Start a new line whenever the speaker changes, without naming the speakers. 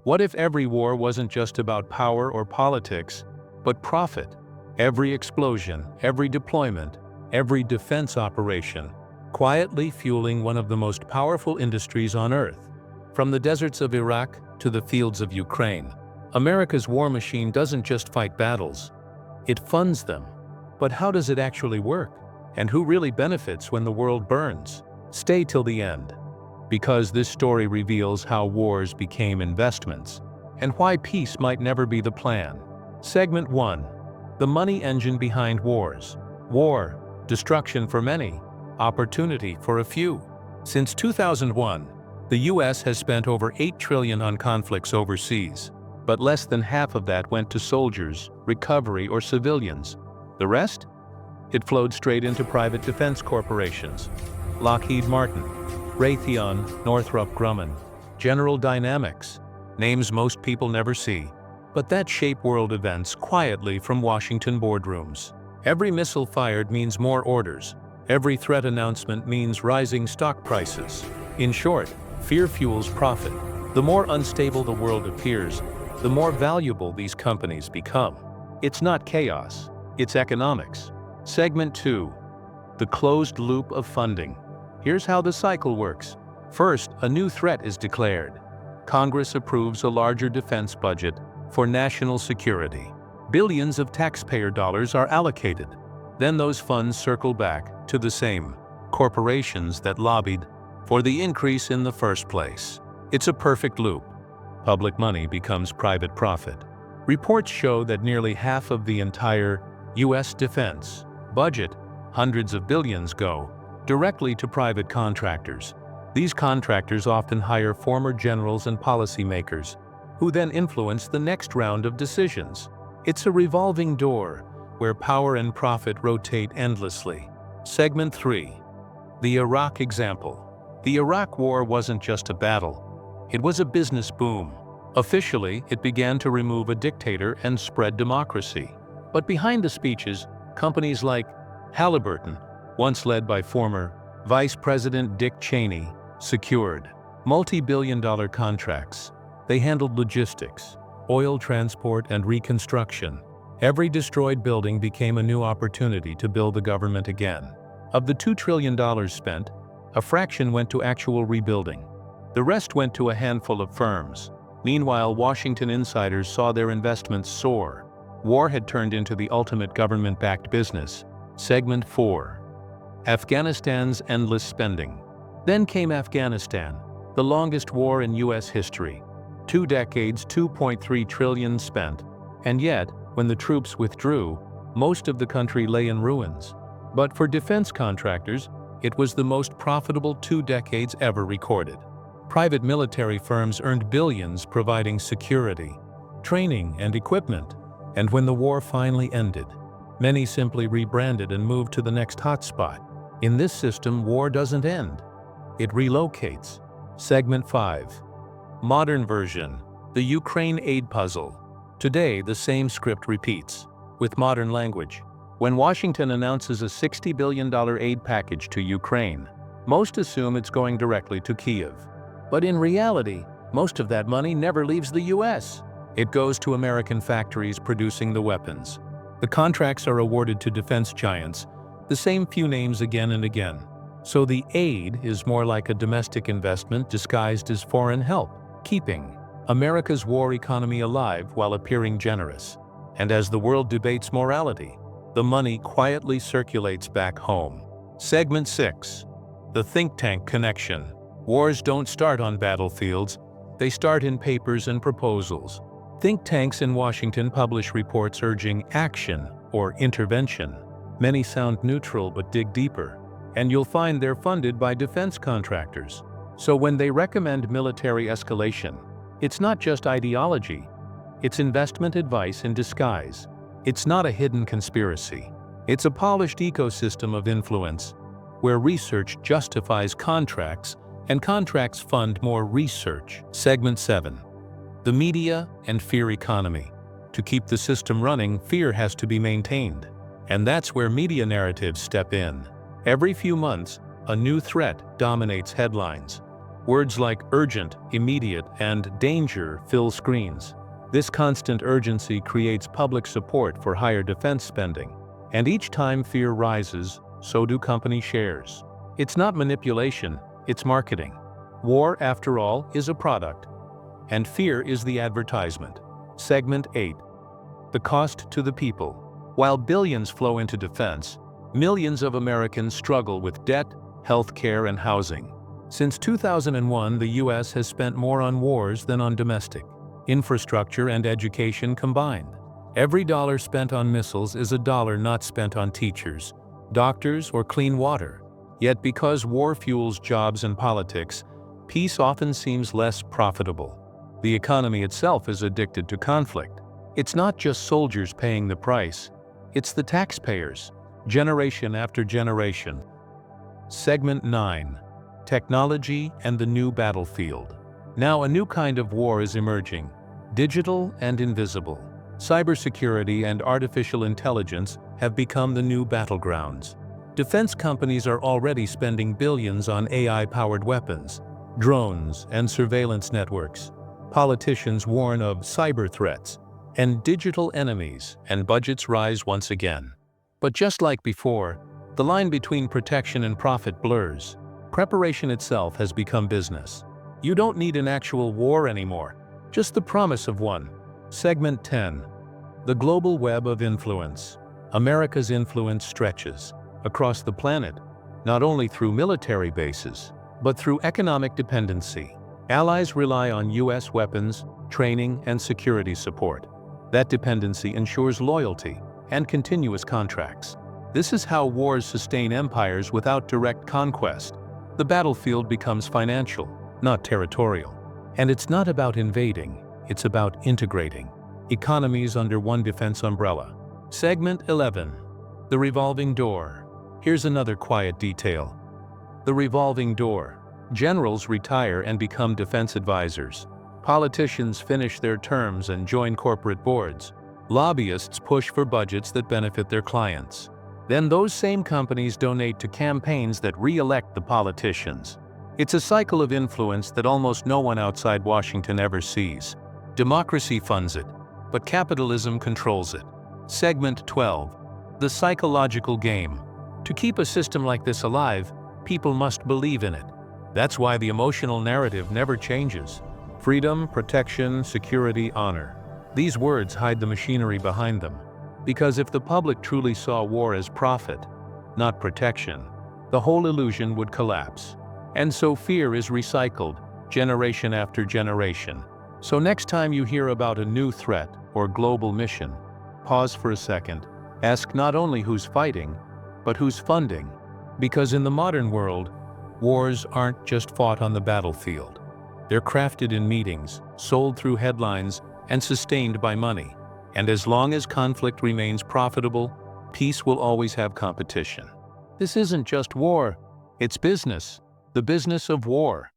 What if every war wasn't just about power or politics, but profit? Every explosion, every deployment, every defense operation, quietly fueling one of the most powerful industries on Earth. From the deserts of Iraq to the fields of Ukraine, America's war machine doesn't just fight battles, it funds them. But how does it actually work? And who really benefits when the world burns? Stay till the end, because this story reveals how wars became investments and why peace might never be the plan. Segment 1. The money engine behind wars. War, destruction for many, opportunity for a few. Since 2001, the US has spent over $8 trillion on conflicts overseas, but less than half of that went to soldiers, recovery, or civilians. The rest? It flowed straight into private defense corporations. Lockheed Martin, Raytheon, Northrop Grumman, General Dynamics, names most people never see, but that shape world events quietly from Washington boardrooms. Every missile fired means more orders. Every threat announcement means rising stock prices. In short, fear fuels profit. The more unstable the world appears, the more valuable these companies become. It's not chaos, it's economics. Segment 2. The closed loop of funding. Here's how the cycle works. First, a new threat is declared. Congress approves a larger defense budget for national security. Billions of taxpayer dollars are allocated. Then those funds circle back to the same corporations that lobbied for the increase in the first place. It's a perfect loop. Public money becomes private profit. Reports show that nearly half of the entire U.S. defense budget, hundreds of billions, go directly to private contractors. These contractors often hire former generals and policymakers, who then influence the next round of decisions. It's a revolving door where power and profit rotate endlessly. Segment 3. The Iraq example. The Iraq War wasn't just a battle. It was a business boom. Officially, it began to remove a dictator and spread democracy. But behind the speeches, companies like Halliburton, once led by former Vice President Dick Cheney, secured multi-billion-dollar contracts. They handled logistics, oil transport, and reconstruction. Every destroyed building became a new opportunity to build the government again. Of the $2 trillion spent, a fraction went to actual rebuilding. The rest went to a handful of firms. Meanwhile, Washington insiders saw their investments soar. War had turned into the ultimate government-backed business. Segment 4. Afghanistan's endless spending. Then came Afghanistan, the longest war in U.S. history. 2 decades, $2.3 trillion spent. And yet, when the troops withdrew, most of the country lay in ruins. But for defense contractors, it was the most profitable 2 decades ever recorded. Private military firms earned billions providing security, training, and equipment. And when the war finally ended, many simply rebranded and moved to the next hotspot. In this system, war doesn't end. It relocates. Segment 5. Modern version. The Ukraine aid puzzle. Today, the same script repeats, with modern language. When Washington announces a $60 billion aid package to Ukraine, most assume it's going directly to Kyiv. But in reality, most of that money never leaves the U.S. It goes to American factories producing the weapons. The contracts are awarded to defense giants, the same few names again and again. So the aid is more like a domestic investment disguised as foreign help, keeping America's war economy alive while appearing generous. And as the world debates morality, the money quietly circulates back home. Segment 6. The think tank connection. Wars don't start on battlefields, they start in papers and proposals. Think tanks in Washington publish reports urging action or intervention. Many sound neutral but dig deeper, and you'll find they're funded by defense contractors. So when they recommend military escalation, it's not just ideology, it's investment advice in disguise. It's not a hidden conspiracy. It's a polished ecosystem of influence, where research justifies contracts and contracts fund more research. Segment 7. The media and fear economy. To keep the system running, fear has to be maintained. And that's where media narratives step in. Every few months, a new threat dominates headlines. Words like urgent, immediate, and danger fill screens. This constant urgency creates public support for higher defense spending. And each time fear rises, so do company shares. It's not manipulation, it's marketing. War, after all, is a product. And fear is the advertisement. Segment 8. The cost to the people. While billions flow into defense, millions of Americans struggle with debt, health care, and housing. Since 2001, the U.S. has spent more on wars than on domestic infrastructure and education combined. Every dollar spent on missiles is a dollar not spent on teachers, doctors, or clean water. Yet because war fuels jobs and politics, peace often seems less profitable. The economy itself is addicted to conflict. It's not just soldiers paying the price, it's the taxpayers, generation after generation. Segment 9. Technology and the new battlefield. Now a new kind of war is emerging, digital and invisible. Cybersecurity and artificial intelligence have become the new battlegrounds. Defense companies are already spending billions on AI-powered weapons, drones, and surveillance networks. Politicians warn of cyber threats and digital enemies, and budgets rise once again. But just like before, the line between protection and profit blurs. Preparation itself has become business. You don't need an actual war anymore, just the promise of one. Segment 10. The global web of influence. America's influence stretches across the planet, not only through military bases, but through economic dependency. Allies rely on U.S. weapons, training, and security support. That dependency ensures loyalty and continuous contracts. This is how wars sustain empires without direct conquest. The battlefield becomes financial, not territorial. And it's not about invading, it's about integrating economies under one defense umbrella. Segment 11. The revolving door. Here's another quiet detail. The revolving door. Generals retire and become defense advisors. Politicians finish their terms and join corporate boards. Lobbyists push for budgets that benefit their clients. Then those same companies donate to campaigns that re-elect the politicians. It's a cycle of influence that almost no one outside Washington ever sees. Democracy funds it, but capitalism controls it. Segment 12. The psychological game. To keep a system like this alive, people must believe in it. That's why the emotional narrative never changes. Freedom, protection, security, honor. These words hide the machinery behind them. Because if the public truly saw war as profit, not protection, the whole illusion would collapse. And so fear is recycled, generation after generation. So next time you hear about a new threat or global mission, pause for a second. Ask not only who's fighting, but who's funding. Because in the modern world, wars aren't just fought on the battlefield. They're crafted in meetings, sold through headlines, and sustained by money. And as long as conflict remains profitable, peace will always have competition. This isn't just war, it's business, the business of war.